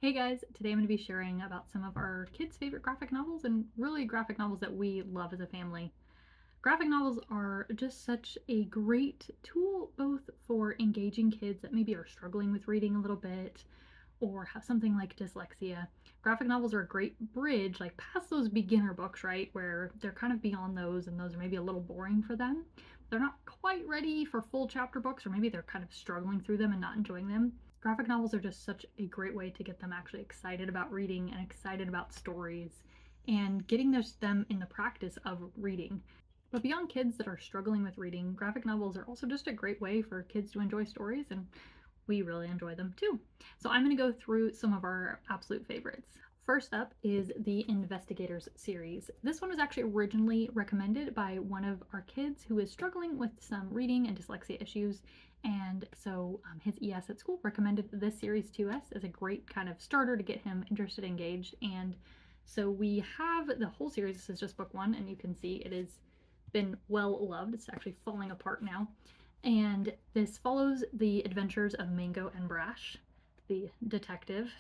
Hey guys, today I'm going to be sharing about some of our kids' favorite graphic novels and really graphic novels that we love as a family. Graphic novels are just such a great tool both for engaging kids that maybe are struggling with reading a little bit or have something like dyslexia. Graphic novels are a great bridge, like past those beginner books, right, where they're kind of beyond those and those are maybe a little boring for them. They're not quite ready for full chapter books, or maybe they're kind of struggling through them and not enjoying them. Graphic novels are just such a great way to get them actually excited about reading and excited about stories and getting them in the practice of reading. But beyond kids that are struggling with reading, graphic novels are also just a great way for kids to enjoy stories, and we really enjoy them too. So I'm going to go through some of our absolute favorites. First up is the Investigators series. This one was actually originally recommended by one of our kids who is struggling with some reading and dyslexia issues, and so his ES at school recommended this series to us as a great kind of starter to get him interested, engaged, and so we have the whole series. This is just book one, and you can see it has been well loved. It's actually falling apart now. And this follows the adventures of Mango and Brash, the detectives,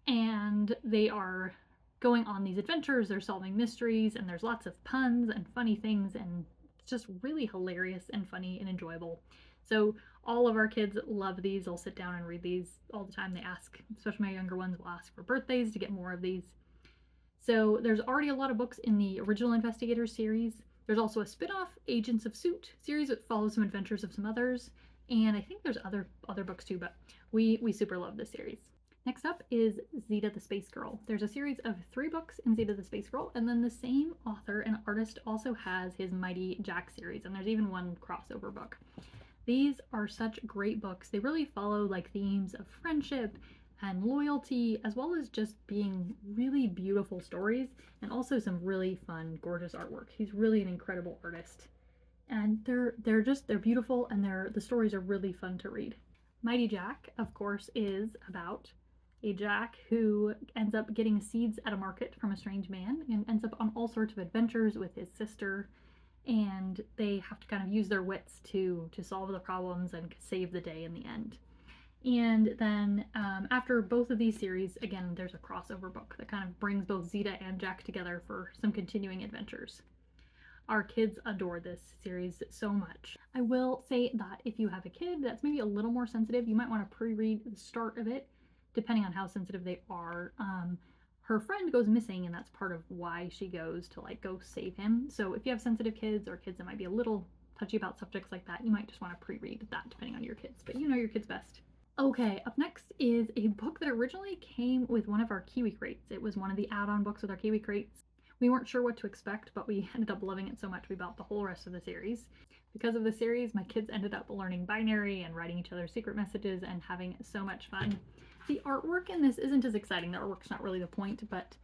and they are going on these adventures. They're solving mysteries, and there's lots of puns and funny things, and it's just really hilarious and funny and enjoyable. So all of our kids love these. They'll sit down and read these all the time. They ask, especially my younger ones, will ask for birthdays to get more of these. So there's already a lot of books in the original Investigators series. There's also a spin-off, Agents of Suit series that follows some adventures of some others, and I think there's other books too, but we super love this series. Next up is Zeta the Space Girl. There's a series of 3 books in Zeta the Space Girl, and then the same author and artist also has his Mighty Jack series, and there's even one crossover book. These are such great books. They really follow like themes of friendship and loyalty, as well as just being really beautiful stories and also some really fun, gorgeous artwork. He's really an incredible artist. And they're beautiful, and the stories are really fun to read. Mighty Jack, of course, is about a Jack who ends up getting seeds at a market from a strange man and ends up on all sorts of adventures with his sister, and they have to kind of use their wits to solve the problems and save the day in the end. And then after both of these series, again, there's a crossover book that kind of brings both Zeta and Jack together for some continuing adventures. Our kids adore this series so much. I will say that if you have a kid that's maybe a little more sensitive, you might want to pre-read the start of it, depending on how sensitive they are. Her friend goes missing, and that's part of why she goes to like go save him. So if you have sensitive kids or kids that might be a little touchy about subjects like that, you might just want to pre-read that depending on your kids, but you know your kids best. Okay, up next is a book that originally came with one of our Kiwi crates. It was one of the add-on books with our Kiwi crates. We weren't sure what to expect, but we ended up loving it so much we bought the whole rest of the series. Because of the series, my kids ended up learning binary and writing each other secret messages and having so much fun. The artwork in this isn't as exciting. The artwork's not really the point, but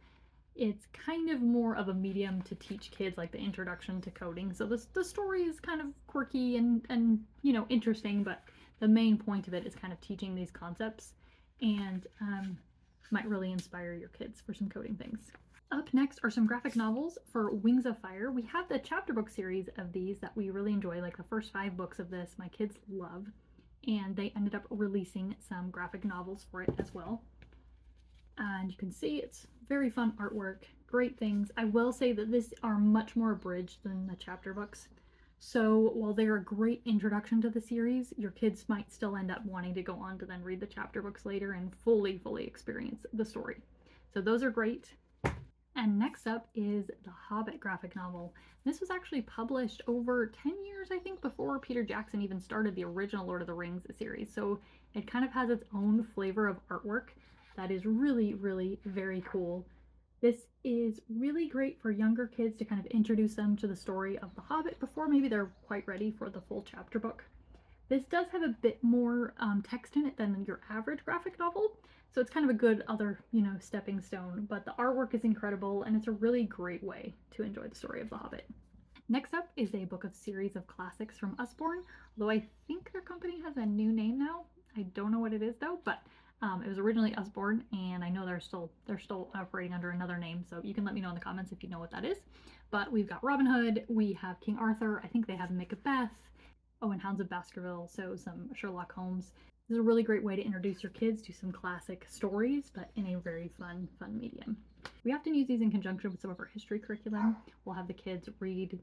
it's kind of more of a medium to teach kids like the introduction to coding. So the story is kind of quirky and you know, interesting, but the main point of it is kind of teaching these concepts, and might really inspire your kids for some coding things. Up next are some graphic novels for Wings of Fire. We have the chapter book series of these that we really enjoy, like the first 5 books of this my kids love, and they ended up releasing some graphic novels for it as well. And you can see it's very fun artwork, great things. I will say that these are much more abridged than the chapter books. So while they're a great introduction to the series, your kids might still end up wanting to go on to then read the chapter books later and fully experience the story. So those are great. And next up is the Hobbit graphic novel. This was actually published over 10 years, I think, before Peter Jackson even started the original Lord of the Rings series. So it kind of has its own flavor of artwork that is really, really very cool. This is really great for younger kids to kind of introduce them to the story of The Hobbit before maybe they're quite ready for the full chapter book. This does have a bit more text in it than your average graphic novel, so it's kind of a good other, you know, stepping stone, but the artwork is incredible, and it's a really great way to enjoy the story of The Hobbit. Next up is a book of series of classics from Usborne, although I think their company has a new name now. I don't know what it is though, but it was originally Usborne, and I know they're still operating under another name, so you can let me know in the comments if you know what that is. But we've got Robin Hood, we have King Arthur, I think they have Macbeth, oh, and Hounds of Baskerville, so some Sherlock Holmes. This is a really great way to introduce your kids to some classic stories, but in a very fun medium. We often use these in conjunction with some of our history curriculum. We'll have the kids read,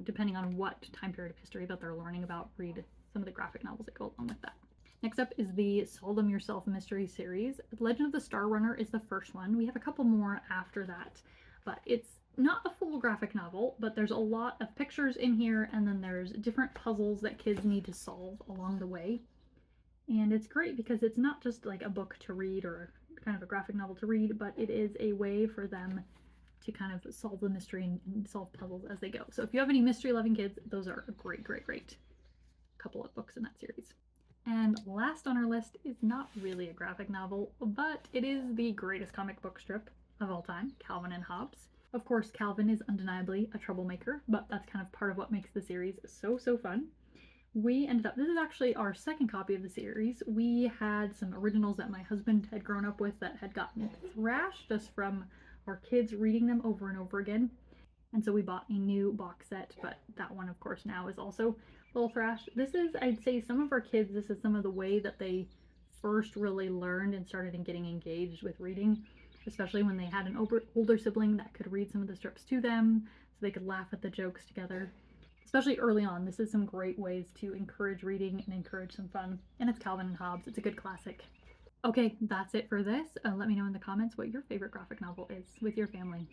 depending on what time period of history that they're learning about, read some of the graphic novels that go along with that. Next up is the Solve Them Yourself mystery series. Legend of the Star Runner is the first one. We have a couple more after that, but it's not a full graphic novel, but there's a lot of pictures in here, and then there's different puzzles that kids need to solve along the way. And it's great because it's not just like a book to read or kind of a graphic novel to read, but it is a way for them to kind of solve the mystery and solve puzzles as they go. So if you have any mystery loving kids, those are a great couple of books in that series. And last on our list is not really a graphic novel, but it is the greatest comic book strip of all time, Calvin and Hobbes. Of course, Calvin is undeniably a troublemaker, but that's kind of part of what makes the series so fun. We ended up, this is actually our second copy of the series. We had some originals that my husband had grown up with that had gotten thrashed just from our kids reading them over and over again. And so we bought a new box set, but that one, of course, now is also a little thrashed. This is, I'd say, some of our kids, this is some of the way that they first really learned and started getting engaged with reading, especially when they had an older sibling that could read some of the strips to them so they could laugh at the jokes together. Especially early on, this is some great ways to encourage reading and encourage some fun. And it's Calvin and Hobbes. It's a good classic. Okay, that's it for this. Let me know in the comments what your favorite graphic novel is with your family.